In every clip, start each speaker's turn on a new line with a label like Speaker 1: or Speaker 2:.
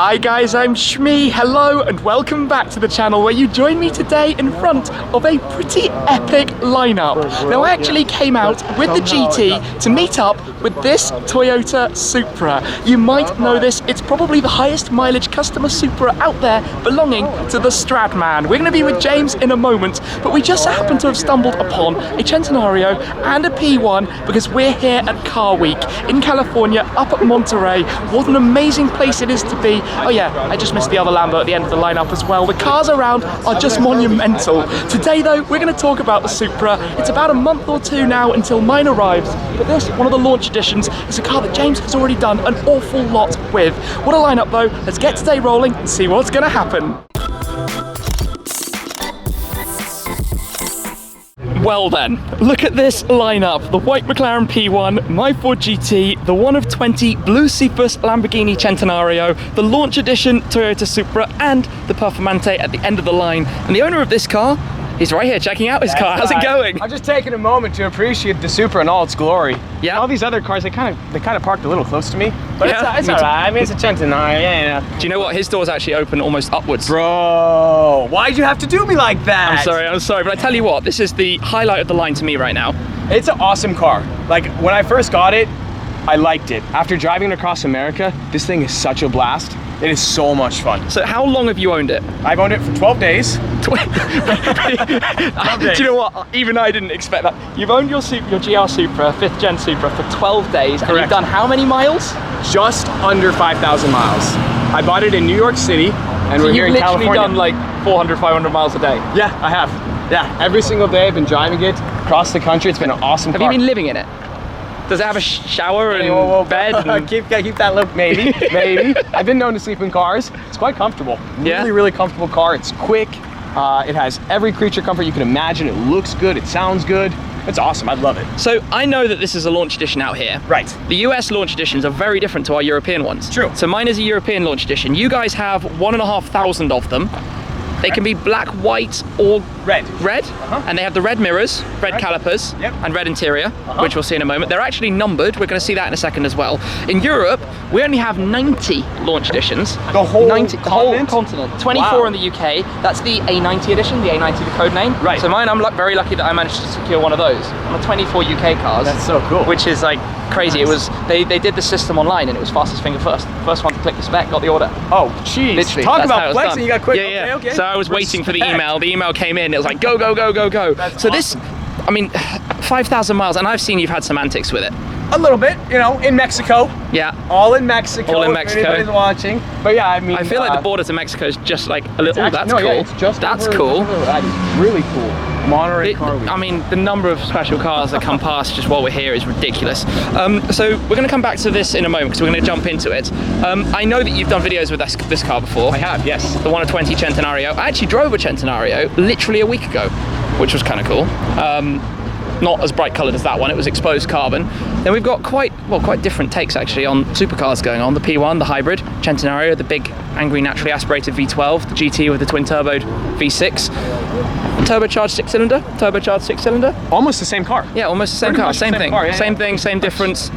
Speaker 1: Hi guys, I'm Shmee. Hello and welcome back to the channel where you join me today in front of a pretty epic lineup. Now I actually came out with the GT to meet up with this Toyota Supra. You might know this, it's probably the highest mileage customer Supra out there belonging to TheStradman. We're going to be with James in a moment, but we just happen to have stumbled upon a Centenario and a P1 because we're here at Car Week in California up at Monterey. What an amazing place it is to be. Oh yeah, I just missed the other Lambo at the end of the lineup as well. The cars around are just monumental. Today though, we're going to talk about the Supra. It's about a month or two now until mine arrives, but this, one of the launch editions, is a car that James has already done an awful lot with. What a lineup though. Let's get today rolling and see what's going to happen. Well then, look at this lineup. The white McLaren P1, my Ford GT, the 1 of 20 blue Cephas Lamborghini Centenario, the launch edition Toyota Supra, and the Performante at the end of the line. And the owner of this car, he's right here checking out his car. How's it going?
Speaker 2: I'm just taking a moment to appreciate the Supra in all its glory.
Speaker 1: Yeah.
Speaker 2: And all these other cars, they kind of parked a little close to me, but
Speaker 1: yeah,
Speaker 2: it's alright. I mean, it's a Centenario. Yeah.
Speaker 1: Do you know what? His doors actually open almost upwards.
Speaker 2: Bro, why'd you have to do me like that?
Speaker 1: I'm sorry, but I tell you what, this is the highlight of the line to me right now.
Speaker 2: It's an awesome car. Like, when I first got it, I liked it. After driving it across America, this thing is such a blast. It is so much fun.
Speaker 1: So how long have you owned it?
Speaker 2: I've owned it for 12 days.
Speaker 1: 12 days. Do you know what? Even I didn't expect that. You've owned your GR Supra, 5th gen Supra, for 12 days.
Speaker 2: Correct.
Speaker 1: And you've done how many miles?
Speaker 2: Just under 5,000 miles. I bought it in New York City, and we're here in California.
Speaker 1: You've literally done like 400, 500 miles a day.
Speaker 2: Yeah, I have. Yeah, every single day I've been driving it across the country. It's been an awesome car.
Speaker 1: Have you been living in it? Does it have a shower and bed? And...
Speaker 2: keep that look, maybe. I've been known to sleep in cars. It's quite comfortable.
Speaker 1: Yeah?
Speaker 2: Really comfortable car. It's quick. It has every creature comfort you can imagine. It looks good. It sounds good. It's awesome. I love it.
Speaker 1: So I know that this is a launch edition out here.
Speaker 2: Right.
Speaker 1: The US launch editions are very different to our European ones.
Speaker 2: True.
Speaker 1: So mine is a European launch edition. You guys have 1,500 of them. They can be black, white, or red. And they have the red mirrors, red calipers, and red interior, which we'll see in a moment. They're actually numbered. We're going to see that in a second as well. In Europe, we only have 90 launch editions.
Speaker 2: The whole
Speaker 1: continent. 24 in the UK. That's the A90 edition, the A90, the code name.
Speaker 2: Right.
Speaker 1: So mine, I'm very lucky that I managed to secure one of those. On the 24 UK cars.
Speaker 2: That's so cool.
Speaker 1: Which is like crazy. Nice. It was they did the system online, and it was fastest finger first. First one to click the spec got the order.
Speaker 2: Oh, jeez.
Speaker 1: Literally.
Speaker 2: Talk about flexing. You got quick.
Speaker 1: Yeah.
Speaker 2: Okay.
Speaker 1: So I was waiting for the email. The email came in. It was like go.
Speaker 2: That's
Speaker 1: so
Speaker 2: awesome.
Speaker 1: This, I mean, 5,000 miles, and I've seen you've had some antics with it.
Speaker 2: A little bit, you know, in Mexico.
Speaker 1: Yeah.
Speaker 2: All in Mexico.
Speaker 1: All in Mexico.
Speaker 2: If anybody's watching. But yeah, I mean,
Speaker 1: I feel like the border to Mexico is just like a little. That's cool.
Speaker 2: Yeah, it's just
Speaker 1: that's
Speaker 2: over,
Speaker 1: cool.
Speaker 2: That is really cool. Monterey Car Week.
Speaker 1: I mean, the number of special cars that come past just while we're here is ridiculous. So we're going to come back to this in a moment because we're going to jump into it. I know that you've done videos with this car before.
Speaker 2: I have, yes.
Speaker 1: The 1 of 20 Centenario. I actually drove a Centenario literally a week ago, which was kind of cool. Not as bright coloured as that one, it was exposed carbon. Then we've got quite different takes actually on supercars going on. The P1, the hybrid, Centenario, the big, angry, naturally aspirated V12, the GT with the twin-turboed V6, turbocharged six-cylinder.
Speaker 2: Almost the same car.
Speaker 1: Yeah, almost the same car, same thing.
Speaker 2: Car, yeah,
Speaker 1: same thing, same difference.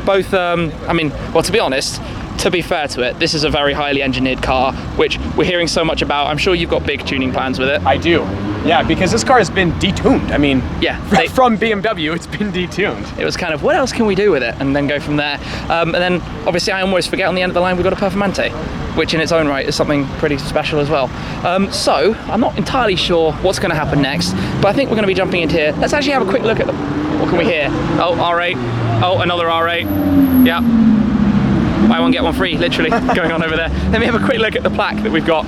Speaker 1: Both, I mean, well, to be honest, to be fair to it, this is a very highly engineered car, which we're hearing so much about. I'm sure you've got big tuning plans with it.
Speaker 2: I do. Yeah, because this car has been detuned. I mean,
Speaker 1: yeah,
Speaker 2: from BMW, it's been detuned.
Speaker 1: It was kind of, what else can we do with it? And then go from there. And then, obviously, I almost forget on the end of the line, we've got a Performante, which in its own right is something pretty special as well. So, I'm not entirely sure what's going to happen next, but I think we're going to be jumping into here. Let's actually have a quick look at them. What can we hear? Oh, R8. Oh, another R8. Yeah. Buy one, get one free, literally, going on over there. Let me have a quick look at the plaque that we've got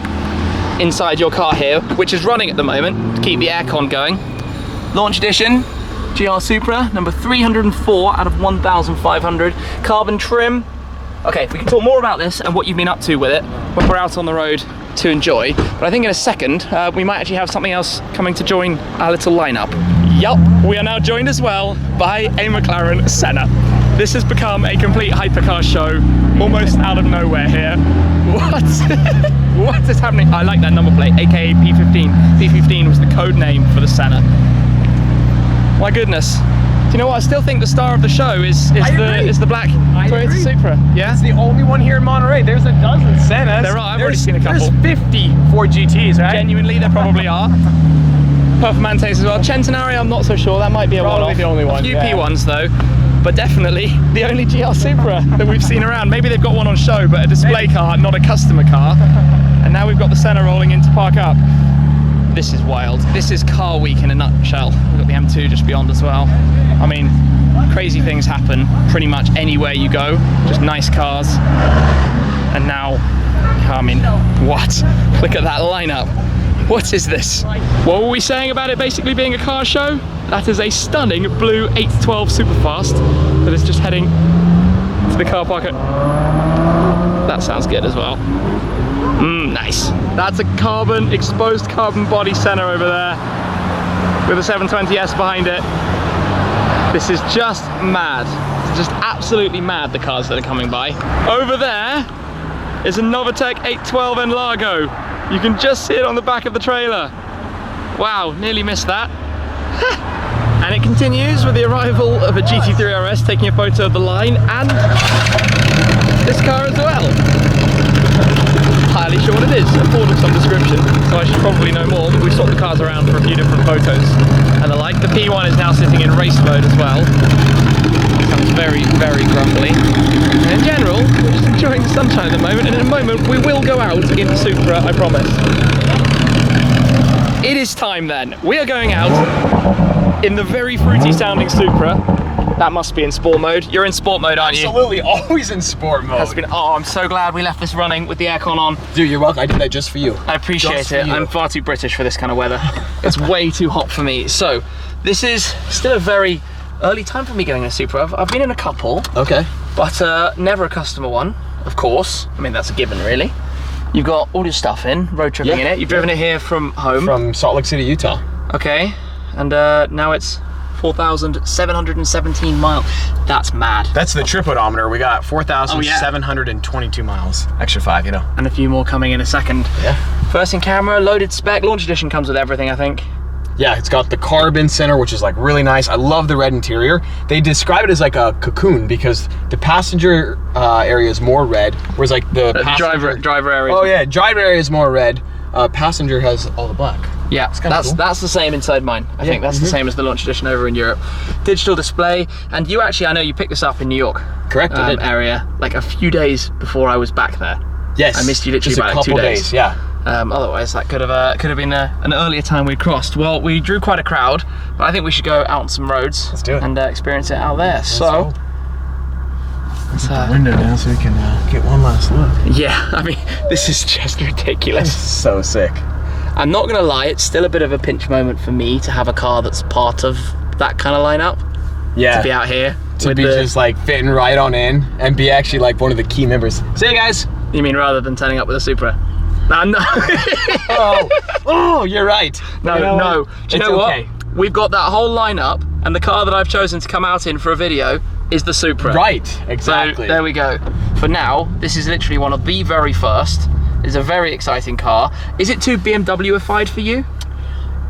Speaker 1: inside your car here, which is running at the moment to keep the aircon going. Launch edition, GR Supra, number 304 out of 1,500. Carbon trim. Okay, we can talk more about this and what you've been up to with it when we're out on the road to enjoy. But I think in a second, we might actually have something else coming to join our little lineup. Yup, we are now joined as well by a McLaren Senna. This has become a complete hypercar show, almost out of nowhere here. What? What is happening? I like that number plate, aka P15. P15 was the code name for the Senna. My goodness. you know what? I still think the star of the show is the black Toyota Supra. Yeah,
Speaker 2: it's the only one here in Monterey. There's a dozen Sennas.
Speaker 1: There are. I've already seen a couple.
Speaker 2: There's 50 Ford GTs, right?
Speaker 1: Genuinely, there probably are. Performantes as well. Centenario, I'm not so sure. That might be a
Speaker 2: Probably
Speaker 1: one-off.
Speaker 2: the only one.
Speaker 1: A few P1s though, but definitely the only GR Supra that we've seen around. Maybe they've got one on show, but a display car, not a customer car. And now we've got the Senna rolling in to park up. This is wild. This is car week in a nutshell. We've got the M2 just beyond as well. I mean, crazy things happen pretty much anywhere you go. Just nice cars. And now, I mean, what? Look at that lineup. What is this? What were we saying about it basically being a car show? That is a stunning blue 812 Superfast that is just heading to the car park. That sounds good as well. Nice. That's a exposed carbon body Senna over there with a 720S behind it. This is just mad. It's just absolutely mad, the cars that are coming by. Over there is a Novatec 812 Enlargo. You can just see it on the back of the trailer. Wow, nearly missed that. And it continues with the arrival of a GT3 RS taking a photo of the line and this car as well. Entirely sure what it is, a Ford of some description, so I should probably know more, but we've swapped the cars around for a few different photos and the like. The P1 is now sitting in race mode as well. Sounds very, very grumbly. And in general, we're just enjoying the sunshine at the moment, and in a moment we will go out in the Supra, I promise. It is time then. We are going out in the very fruity sounding Supra. That must be in sport mode. You're in sport mode, aren't you?
Speaker 2: Absolutely, always in sport mode.
Speaker 1: Oh, I'm so glad we left this running with the aircon on.
Speaker 2: Dude, you're welcome. I did that just for you.
Speaker 1: I appreciate it. I'm far too British for this kind of weather. It's way too hot for me. So, this is still a very early time for me getting a Supra. I've been in a couple.
Speaker 2: Okay.
Speaker 1: But never a customer one, of course. I mean, that's a given, really. You've got all your stuff in, road tripping in it. You've driven it here from home.
Speaker 2: From Salt Lake City, Utah.
Speaker 1: Okay. And now it's 4,717 miles. That's mad.
Speaker 2: That's the trip odometer. We got 4,722 miles. Extra 5, you know.
Speaker 1: And a few more coming in a second.
Speaker 2: Yeah.
Speaker 1: First in camera, loaded spec. Launch edition comes with everything, I think.
Speaker 2: Yeah, it's got the carbon center, which is like really nice. I love the red interior. They describe it as like a cocoon because the passenger area is more red, whereas like the
Speaker 1: driver area.
Speaker 2: Oh yeah, driver area is more red. Passenger has all the black.
Speaker 1: Yeah, that's the same inside mine. I think that's the same as the launch edition over in Europe. Digital display, and you actually, I know you picked this up in New York.
Speaker 2: Correct, I did.
Speaker 1: Area, like a few days before I was back there.
Speaker 2: Yes.
Speaker 1: I missed you literally
Speaker 2: just
Speaker 1: about
Speaker 2: a couple
Speaker 1: 2 days.
Speaker 2: Yeah.
Speaker 1: Otherwise, that could have been an earlier time we crossed. Well, we drew quite a crowd, but I think we should go out on some roads.
Speaker 2: Let's do it.
Speaker 1: And experience it out there. Let's put
Speaker 2: the window down so we can get one last look.
Speaker 1: Yeah, I mean, this is just ridiculous.
Speaker 2: It's so sick.
Speaker 1: I'm not gonna lie, it's still a bit of a pinch moment for me to have a car that's part of that kind of lineup.
Speaker 2: Yeah.
Speaker 1: To be out here.
Speaker 2: To be just like fitting right on in and be actually like one of the key members. See you guys.
Speaker 1: You mean rather than turning up with a Supra? No.
Speaker 2: oh, you're right.
Speaker 1: No. Do you know what? We've got that whole lineup, and the car that I've chosen to come out in for a video is the Supra.
Speaker 2: Right, exactly.
Speaker 1: So there we go. For now, this is literally one of the very first. It's a very exciting car. Is it too BMW-ified for you?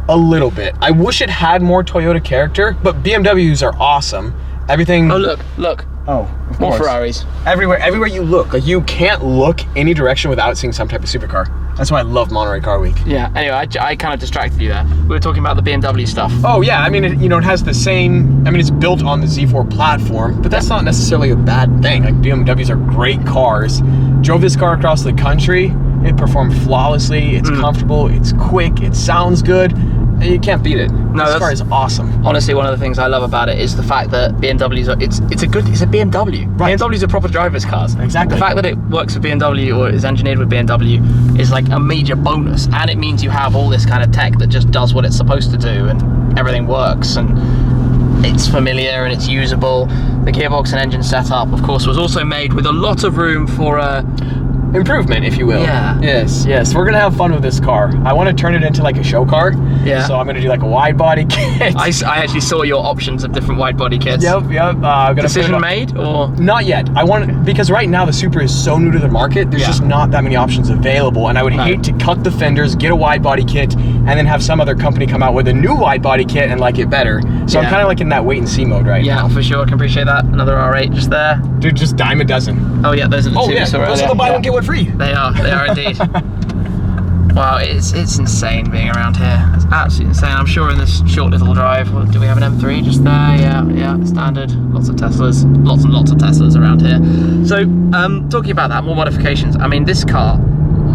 Speaker 2: A little bit. I wish it had more Toyota character, but BMWs are awesome. Everything.
Speaker 1: Oh, look.
Speaker 2: Oh, of
Speaker 1: more
Speaker 2: course.
Speaker 1: Ferraris.
Speaker 2: Everywhere you look, like you can't look any direction without seeing some type of supercar. That's why I love Monterey Car Week.
Speaker 1: Yeah. Anyway, I kind of distracted you there. We were talking about the BMW stuff.
Speaker 2: Oh yeah, I mean, it has the same. I mean, it's built on the Z4 platform, but that's not necessarily a bad thing. Like BMWs are great cars. Drove this car across the country. It performed flawlessly. It's comfortable. It's quick. It sounds good. You can't beat it.
Speaker 1: No,
Speaker 2: this car is awesome.
Speaker 1: Honestly, one of the things I love about it is the fact that BMWs are, it's a BMW.
Speaker 2: Right.
Speaker 1: BMWs are proper driver's cars.
Speaker 2: Exactly.
Speaker 1: The fact that it works with BMW or is engineered with BMW is like a major bonus, and it means you have all this kind of tech that just does what it's supposed to do, and everything works, and it's familiar and it's usable. The gearbox and engine setup, of course, was also made with a lot of room for
Speaker 2: improvement, if you will.
Speaker 1: Yeah.
Speaker 2: Yes. We're gonna have fun with this car. I want to turn it into like a show car.
Speaker 1: Yeah.
Speaker 2: So I'm gonna do like a wide body kit.
Speaker 1: I actually saw your options of different wide body kits.
Speaker 2: Yep.
Speaker 1: Decision made or?
Speaker 2: Not yet. Because right now the Supra is so new to the market. There's just not that many options available, and I would hate to cut the fenders, get a wide body kit, and then have some other company come out with a new wide body kit and like it better. So I'm kind of like in that wait and see mode right now.
Speaker 1: Yeah, for sure. I can appreciate that. Another R8 just there.
Speaker 2: Dude, just dime a dozen.
Speaker 1: Oh yeah, those are the two.
Speaker 2: Yeah, those are the buy one get one free.
Speaker 1: They are indeed. Wow, it's insane being around here. It's absolutely insane. I'm sure in this short little drive, do we have an M3 just there? Yeah, standard. Lots of Teslas, lots and lots of Teslas around here. So, talking about that, more modifications. I mean, this car,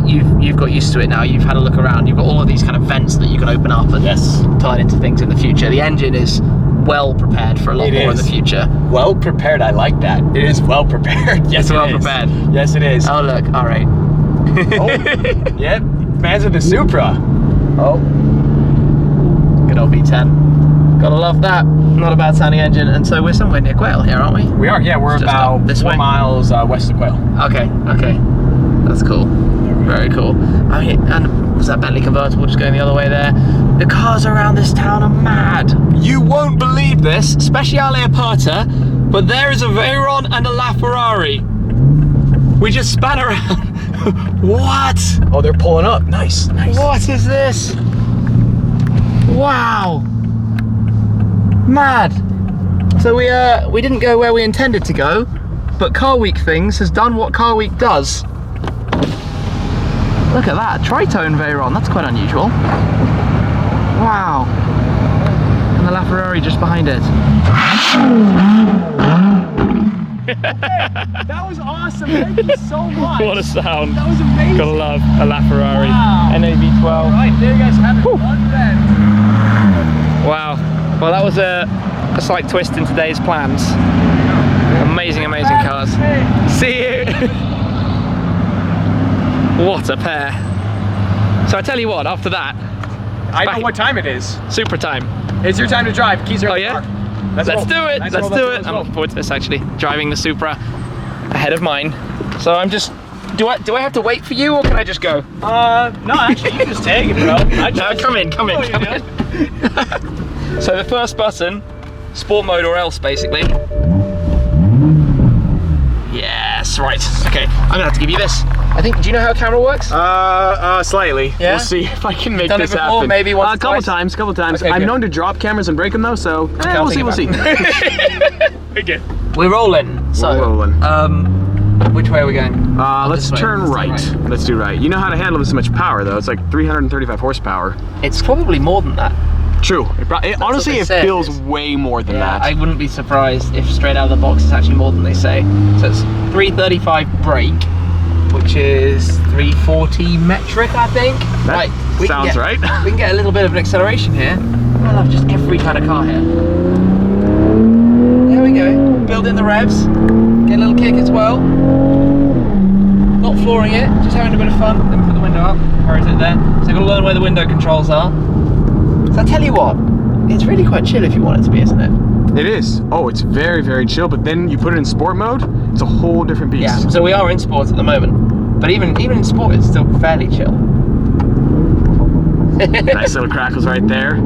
Speaker 1: you've got used to it now. You've had a look around. You've got all of these kind of vents that you can open up and turn into things in the future. The engine is well prepared for a lot more in the future.
Speaker 2: Well prepared, I like that. It is well prepared. Yes,
Speaker 1: it's well prepared.
Speaker 2: Yes, it is.
Speaker 1: Oh look, R8.
Speaker 2: Oh, yep. Fans of the Supra. Oh.
Speaker 1: Good old V10. Gotta love that. Not a bad sounding engine. And so we're somewhere near Quail here, aren't we?
Speaker 2: We are, yeah. We're about 4 miles west of Quail.
Speaker 1: Okay. That's cool. Very cool. I mean, and was that Bentley convertible just going the other way there? The cars around this town are mad. You won't believe this, Speciale Aperta, but there is a Veyron and a LaFerrari. We just span around. What?
Speaker 2: Oh, they're pulling up. Nice.
Speaker 1: What is this? Wow. Mad. So we didn't go where we intended to go, but Car Week Things has done what Car Week does. Look at that, tritone Veyron. That's quite unusual. Wow. And the LaFerrari just behind it.
Speaker 2: That was awesome. Thank you so much.
Speaker 1: What a sound.
Speaker 2: That was amazing.
Speaker 1: Gotta love a LaFerrari.
Speaker 2: Wow.
Speaker 1: NAV12.
Speaker 2: All right, there you guys have it. One then.
Speaker 1: Wow. Well, that was a slight twist in today's plans. Amazing cars. See you. What a pair. So I tell you what, after that,
Speaker 2: I know what time it is.
Speaker 1: Super time.
Speaker 2: It's your time to drive. Keys are
Speaker 1: Oh
Speaker 2: in the
Speaker 1: yeah?
Speaker 2: car.
Speaker 1: Let's do it. Let's do it. I'm looking forward to this actually. Driving the Supra ahead of mine. So I'm just, do I have to wait for you or can I just go?
Speaker 2: No, actually you just take it, bro.
Speaker 1: No, come in. So the first button, sport mode or else basically. Yes, right. Okay, I'm gonna have to give you this. I think, do you know how a camera works?
Speaker 2: Slightly.
Speaker 1: Yeah?
Speaker 2: We'll see if I can make
Speaker 1: Done
Speaker 2: this
Speaker 1: it before,
Speaker 2: happen.
Speaker 1: maybe once or
Speaker 2: couple
Speaker 1: twice?
Speaker 2: times.
Speaker 1: Okay,
Speaker 2: I'm
Speaker 1: good.
Speaker 2: known to drop cameras and break them though, so we'll see.
Speaker 1: Okay. We're rolling. So,
Speaker 2: We're rolling.
Speaker 1: which way are we going?
Speaker 2: Let's turn right. Let's do right. You know how to handle this much power though. It's like 335 horsepower.
Speaker 1: It's probably more than that.
Speaker 2: True. Honestly, it feels way more than that.
Speaker 1: I wouldn't be surprised if straight out of the box it's actually more than they say. So it's 335 brake, which is 340 metric, I think.
Speaker 2: That sounds right.
Speaker 1: We can get a little bit of an acceleration here. I love just every kind of car here. There we go. Build in the revs. Get a little kick as well. Not flooring it, just having a bit of fun. Then put the window up. Where is it there? So I've got to learn where the window controls are. So I tell you what, it's really quite chill if you want it to be, isn't it?
Speaker 2: It is. Oh, it's very chill, but then you put it in sport mode, it's a whole different beast.
Speaker 1: Yeah, so we are in sports at the moment. But even in sport, it's still fairly chill.
Speaker 2: Nice little crackles right there.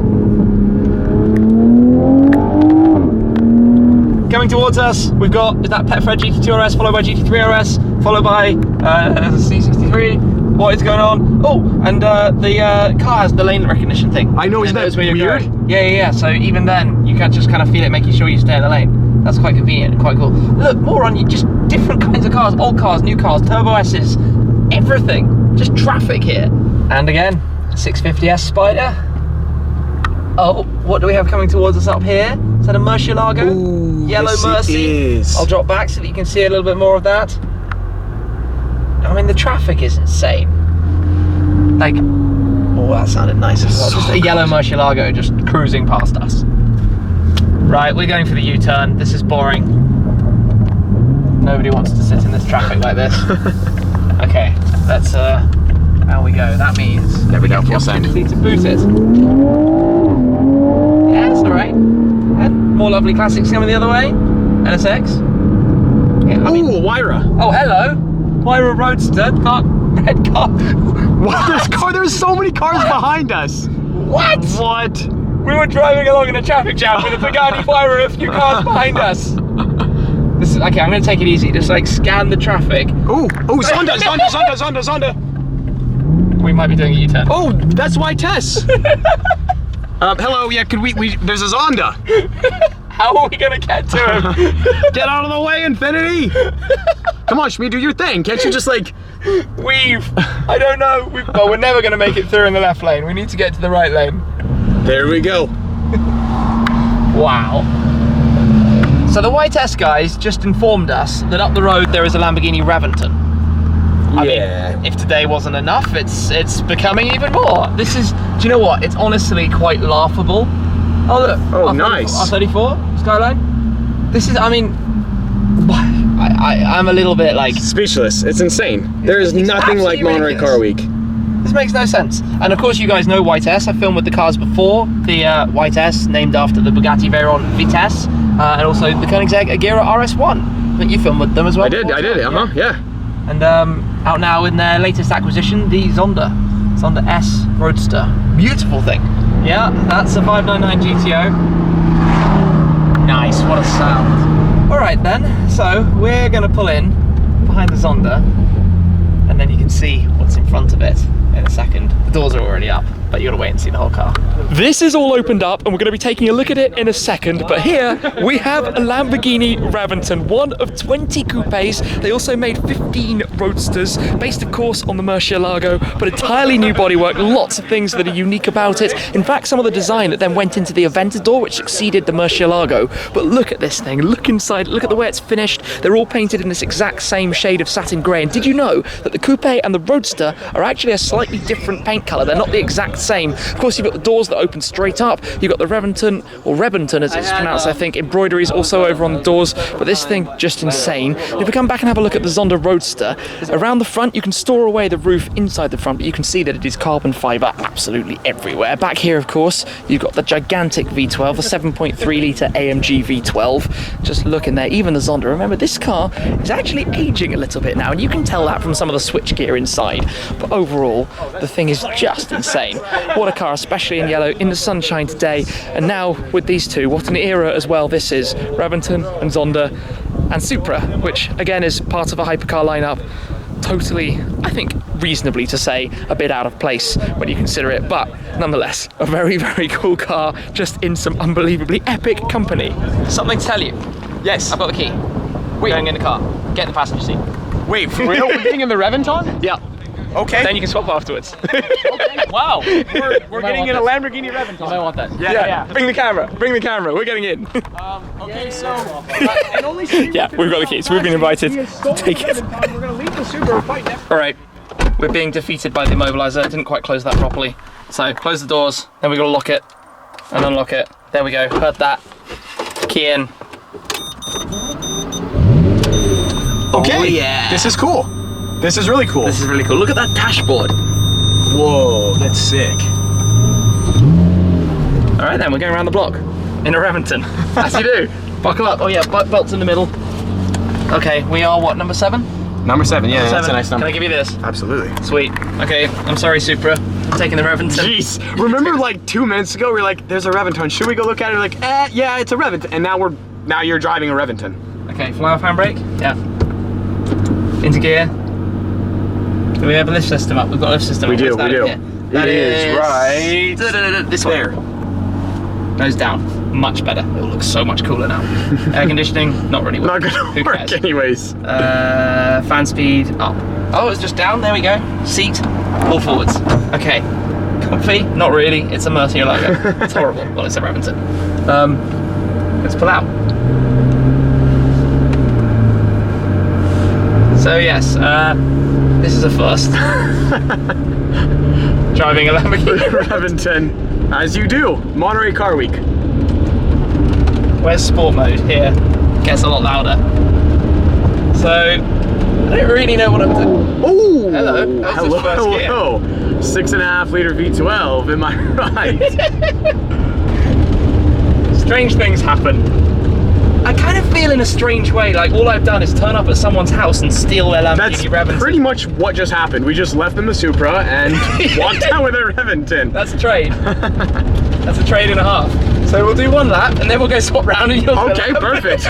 Speaker 1: Coming towards us, we've got, is that Petfred GT2 RS, followed by GT3 RS, followed by C63. What is going on? Oh, and the car has the lane recognition thing.
Speaker 2: I know, isn't that weird?
Speaker 1: Yeah. So even then, you can just kind of feel it making sure you stay in the lane. That's quite convenient, quite cool. Look, more on you, just different kinds of cars, old cars, new cars, Turbo S's, everything. Just traffic here. And again, 650S Spider. Oh, what do we have coming towards us up here? Is that a Murcielago?
Speaker 2: Ooh,
Speaker 1: Yellow
Speaker 2: yes,
Speaker 1: Mercy.
Speaker 2: it is.
Speaker 1: I'll drop back so that you can see a little bit more of that. I mean, the traffic is insane. Like, oh, that sounded nice as well. Just a yellow Murcielago just cruising past us. Right, we're going for the U-turn. This is boring. Nobody wants to sit in this traffic like this. Okay, let's, out we go. That means
Speaker 2: There we go, full send.
Speaker 1: to boot it. Yeah, that's all right. And more lovely classics coming the other way. NSX. Yeah,
Speaker 2: Ooh, Huayra.
Speaker 1: Oh, hello. Huayra Roadster, red car.
Speaker 2: What? There's so many cars behind us.
Speaker 1: What?
Speaker 2: What?
Speaker 1: We were driving along in a traffic jam with a Pagani Huayra, a few cars behind us. This is, okay, I'm gonna take it easy. Just like scan the traffic.
Speaker 2: Ooh, Zonda.
Speaker 1: we might be doing a U-turn.
Speaker 2: Oh, that's why Tess. Hello, yeah, could we there's a Zonda.
Speaker 1: How are we gonna get to him?
Speaker 2: Get out of the way, Infinity. Come on, Shmi, do your thing. Can't you just like
Speaker 1: Weave. I don't know. Well, we're never gonna make it through in the left lane. We need to get to the right lane.
Speaker 2: There we go.
Speaker 1: Wow. So the YTS guys just informed us that up the road there is a Lamborghini Reventon. I mean, if today wasn't enough, it's becoming even more. This is, do you know what? It's honestly quite laughable. Oh look.
Speaker 2: Oh, nice.
Speaker 1: R34 Skyline. This is, I mean, I'm a little bit like
Speaker 2: speechless. It's insane. There is nothing like Monterey Car Week.
Speaker 1: This makes no sense. And of course you guys know YTS. I filmed with the cars before. The YTS named after the Bugatti Veyron Vitesse, and also the Koenigsegg Agera RS1. I think you filmed with them as well.
Speaker 2: I did, yeah.
Speaker 1: And out now in their latest acquisition, the Zonda S Roadster. Beautiful thing. Yeah, that's a 599 GTO. Nice, what a sound. All right then, so we're gonna pull in behind the Zonda, and then you can see what's in front of it in a second. The doors are already up, but you gotta wait and see the whole car. This is all opened up and we're gonna be taking a look at it in a second, but here we have a Lamborghini Reventon, one of 20 coupes. They also made 15 Roadsters, based of course on the Murcielago, but entirely new bodywork, lots of things that are unique about it. In fact, some of the design that then went into the Aventador, which succeeded the Murcielago. But look at this thing, look inside, look at the way it's finished. They're all painted in this exact same shade of satin grey. And did you know that the coupe and the Roadster are actually a slightly different paint colour? They're not the exact same. Of course, you've got the doors that open straight up. You've got the Reventon, or Reventon as it's pronounced, I think. Embroideries also over on the doors, but this thing, just insane. If we come back and have a look at the Zonda Roadster, around the front, you can store away the roof inside the front, but you can see that it is carbon fibre absolutely everywhere. Back here, of course, you've got the gigantic V12, the 7.3 litre AMG V12. Just look in there, even the Zonda. Remember, this car is actually aging a little bit now, and you can tell that from some of the switchgear inside. But overall, the thing is just insane. What a car, especially in yellow, in the sunshine today. And now with these two, what an era as well this is. Reventon and Zonda and Supra, which again is part of a hypercar lineup. Totally, I think, reasonably to say, a bit out of place when you consider it, but nonetheless, a very, very cool car, just in some unbelievably epic company. Something to tell you. Yes. I've got the key. We're going in the car. Get in the passenger seat.
Speaker 2: Wait, for real? We're getting in the Reventon?
Speaker 1: Yeah.
Speaker 2: Okay.
Speaker 1: Then you can swap afterwards.
Speaker 2: Okay. Wow. We're getting in a Lamborghini Reventon.
Speaker 1: You might want that.
Speaker 2: Yeah.
Speaker 1: Bring the camera. We're getting in.
Speaker 2: Okay, so and only
Speaker 1: yeah, we've got the keys. We've been invited to take it.
Speaker 2: We're gonna leave the Supra fight next.
Speaker 1: All right. We're being defeated by the immobilizer. It didn't quite close that properly. So close the doors. Then we got to lock it and unlock it. There we go. Heard that. Key in.
Speaker 2: Okay.
Speaker 1: Oh, yeah.
Speaker 2: This is cool. This is really cool.
Speaker 1: This is really cool. Look at that dashboard.
Speaker 2: Whoa, that's sick.
Speaker 1: All right then, we're going around the block in a Reventon, as you do. Buckle up. Oh yeah, belts in the middle. Okay, we are what, number 7?
Speaker 2: Number 7, yeah,
Speaker 1: Number 7.
Speaker 2: that's a nice number.
Speaker 1: Can I give you this?
Speaker 2: Absolutely.
Speaker 1: Sweet. Okay, I'm sorry, Supra. I'm taking the Reventon.
Speaker 2: Jeez, remember like 2 minutes ago, we were like, there's a Reventon. Should we go look at it? We're like, yeah, it's a Reventon. And now you're driving a Reventon.
Speaker 1: Okay, fly off handbrake. Yeah. Into gear. Do we have a lift system up? We've got a lift system up.
Speaker 2: We do.
Speaker 1: That is
Speaker 2: right
Speaker 1: this
Speaker 2: there.
Speaker 1: One. Nose down. Much better. It will look so much cooler now. Air conditioning, not really
Speaker 2: Not
Speaker 1: working.
Speaker 2: gonna work anyways.
Speaker 1: Fan speed up. Oh, it's just down. There we go. Seat. Pull forwards. Okay. Comfy? Not really. It's a Murcielago. It's horrible. Well, it's a Reventon. Let's pull out. So yes, this is a first. Driving a Lamborghini
Speaker 2: Reventon, as you do. Monterey Car Week.
Speaker 1: Where's sport mode? Here. Gets a lot louder. So, I don't really know what I'm doing.
Speaker 2: Oh!
Speaker 1: Hello. That was his first gear.
Speaker 2: 6.5 liter V12, am I right?
Speaker 1: Strange things happen. I kind of feel in a strange way, like all I've done is turn up at someone's house and steal their Lamborghini Reventon.
Speaker 2: That's pretty much what just happened. We just left them the Supra and walked out with a Reventon.
Speaker 1: That's a trade. That's a trade and a half. So we'll do one lap and then we'll go swap round and you'll
Speaker 2: Okay, perfect.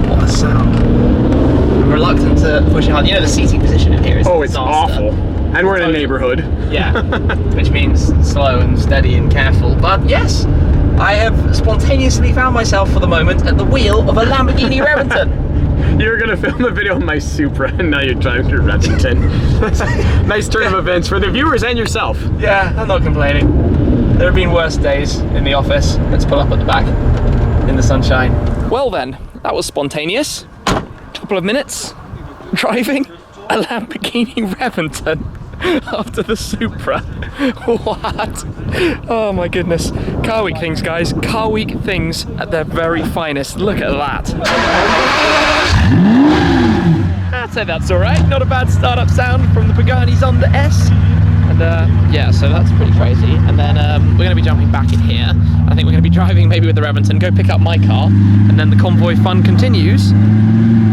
Speaker 1: What a sound. I'm reluctant to push it hard. You know the seating position in here is
Speaker 2: it's awful. And we're in a neighborhood.
Speaker 1: Yeah, which means slow and steady and careful. But yes, I have spontaneously found myself for the moment at the wheel of a Lamborghini Reventon.
Speaker 2: You were gonna film a video of my Supra and now you're driving through Reventon. Nice turn of events for the viewers and yourself.
Speaker 1: Yeah, I'm not complaining. There have been worse days in the office. Let's pull up at the back in the sunshine. Well then, that was spontaneous. Couple of minutes driving a Lamborghini Reventon after the Supra. What? Oh my goodness. Car Week things, guys. Car Week things at their very finest. Look at that. I'd say that's all right. Not a bad startup sound from the Pagani Zonda S. And yeah, so that's pretty crazy. And then we're going to be jumping back in here. I think we're going to be driving maybe with the Reventon, go pick up my car, and then the Convoy fun continues.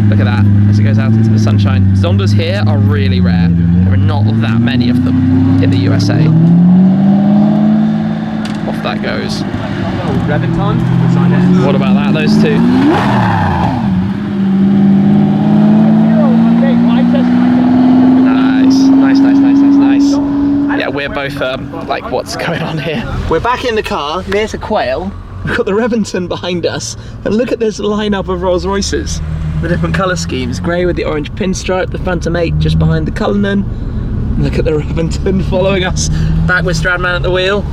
Speaker 1: Look at that, as it goes out into the sunshine. Zondas here are really rare. There are not that many of them in the USA. Off that goes.
Speaker 2: Oh, Reventon?
Speaker 1: What about that, those two? Nice. Yeah, we're both like, what's going on here? We're back in the car, there's a Quail. We've got the Reventon behind us, and look at this lineup of Rolls Royces. The different colour schemes, grey with the orange pinstripe, the Phantom 8 just behind the Cullinan. Look at the Reventon following us, back with Stradman at the wheel.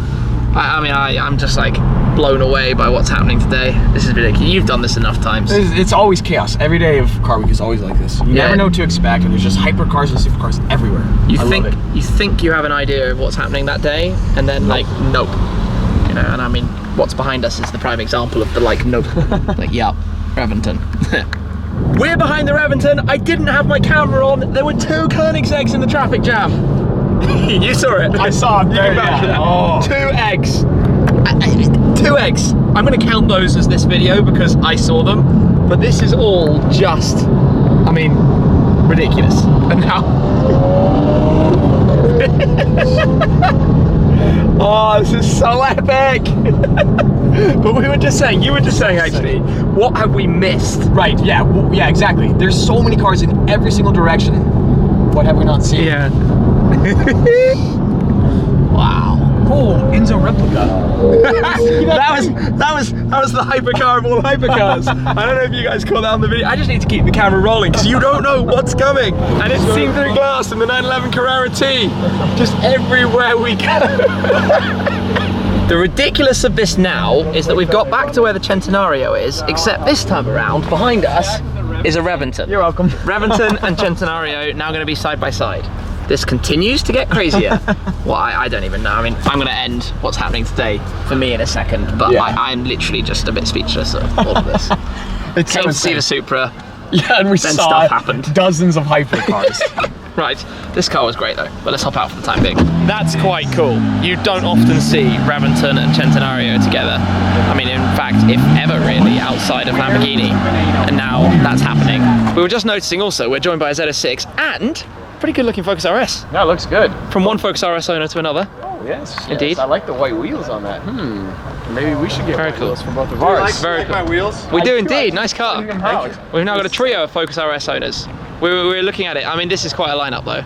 Speaker 1: I'm just like blown away by what's happening today. This is ridiculous. You've done this enough times.
Speaker 2: It's always chaos. Every day of Car Week is always like this. You never know what to expect, and there's just hypercars and supercars everywhere.
Speaker 1: You think you have an idea of what's happening that day, and then like, nope. You know, and I mean, what's behind us is the prime example of the like, nope. Like, yeah, Reventon. We're behind the Reventon. I didn't have my camera on. There were 2 Koenigsegg's in the traffic jam. You saw it.
Speaker 2: I saw it. There, yeah.
Speaker 1: Oh. 2 eggs. 2 eggs. I'm going to count those as this video because I saw them. But this is all just, I mean, ridiculous. And now, oh, this is so epic. But we were just saying, you were just saying actually, what have we missed?
Speaker 2: Right, yeah, well, yeah, exactly. There's so many cars in every single direction. What have we not seen?
Speaker 1: Yeah. Wow.
Speaker 2: Oh, Enzo replica.
Speaker 1: that was the hypercar of all hypercars. I don't know if you guys caught that on the video. I just need to keep the camera rolling because you don't know what's coming. And it's seen through glass in the 911 Carrera T. Just everywhere we go. The ridiculous of this now is that we've got back to where the Centenario is, except this time around, behind us is a Reventon.
Speaker 2: You're welcome.
Speaker 1: Reventon and Centenario now going to be side by side. This continues to get crazier. Well, I don't even know. I mean, I'm going to end what's happening today for me in a second, but yeah. I'm literally just a bit speechless at all of this.
Speaker 2: It's
Speaker 1: Came to see the Supra.
Speaker 2: Yeah, and
Speaker 1: then
Speaker 2: saw
Speaker 1: stuff happened.
Speaker 2: Dozens of hypercars.
Speaker 1: Right, this car was great though, but let's hop out for the time being. That's quite cool. You don't often see Reventon and Centenario together. I mean, in fact, if ever really, outside of Lamborghini. And now that's happening. We were just noticing also, we're joined by a ZS6 and pretty good looking Focus RS.
Speaker 2: That looks good.
Speaker 1: From one Focus RS owner to another.
Speaker 2: Oh, yes.
Speaker 1: Indeed.
Speaker 2: Yes, I like the white wheels on that. Maybe we should get
Speaker 1: very
Speaker 2: white
Speaker 1: cool.
Speaker 2: wheels for both of ours.
Speaker 1: Very cool.
Speaker 2: My wheels?
Speaker 1: We do indeed. Nice car.
Speaker 2: Thank you.
Speaker 1: We've now got a trio of Focus RS owners. We were looking at it. I mean, this is quite a lineup though.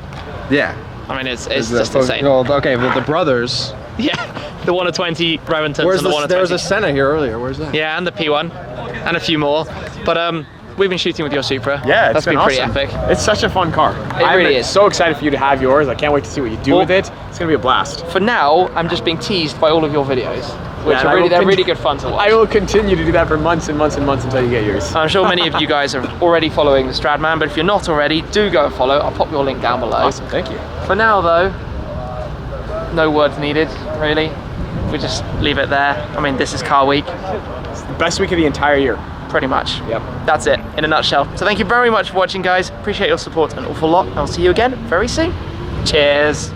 Speaker 3: Yeah.
Speaker 1: I mean, it's just insane.
Speaker 3: Well, okay, but the brothers.
Speaker 1: Yeah, the 1 of 20 Reventons
Speaker 3: Where's
Speaker 1: and the 1 of 20.
Speaker 3: There was a Senna here earlier. Where's that?
Speaker 1: Yeah, and the P1 and a few more. But we've been shooting with your Supra.
Speaker 2: Yeah,
Speaker 1: that's been
Speaker 2: awesome.
Speaker 1: pretty epic.
Speaker 2: It's such a fun car.
Speaker 1: It really is.
Speaker 2: So excited for you to have yours. I can't wait to see what you do with it. It's gonna be a blast.
Speaker 1: For now, I'm just being teased by all of your videos, which are really good fun to watch.
Speaker 2: I will continue to do that for months and months and months until you get yours.
Speaker 1: I'm sure many of you guys are already following the Stradman, but if you're not already, do go and follow. I'll pop your link down below.
Speaker 2: Awesome, thank you.
Speaker 1: For now though, no words needed, really. We just leave it there. I mean, this is Car Week.
Speaker 2: It's the best week of the entire year.
Speaker 1: Pretty much.
Speaker 2: Yep.
Speaker 1: That's it, in a nutshell. So thank you very much for watching, guys. Appreciate your support an awful lot. I'll see you again very soon. Cheers.